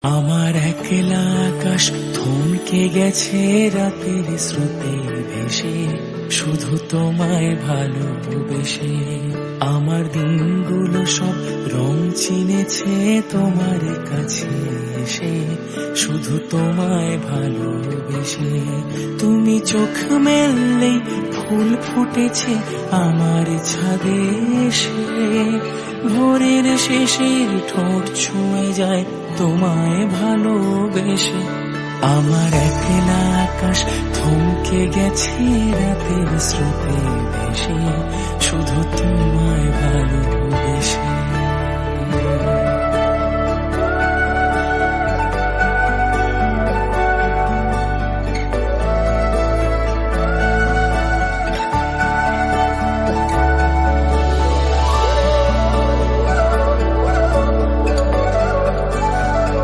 আমার একলা আকাশ থমকে গেছে রাতের স্রোতে ভেসে, শুধু তোমায় ভালোবেসে। আমার দিনগুলো সব রং চিনেছে তোমার কাছে এসে, শুধু তোমায় ভালোবেসে। তুমি চোখ মেললেই ফুল ফুটেছে আমার ছাদে এসে, ভোরের শেষের ঠোঁট ছুঁয়ে যায় তোমায় ভালোবেসে। আমার একলা আকাশ থমকে গেছে রাতের স্রোতে ভেসে, শুধু তোমায় ভালোবেসে।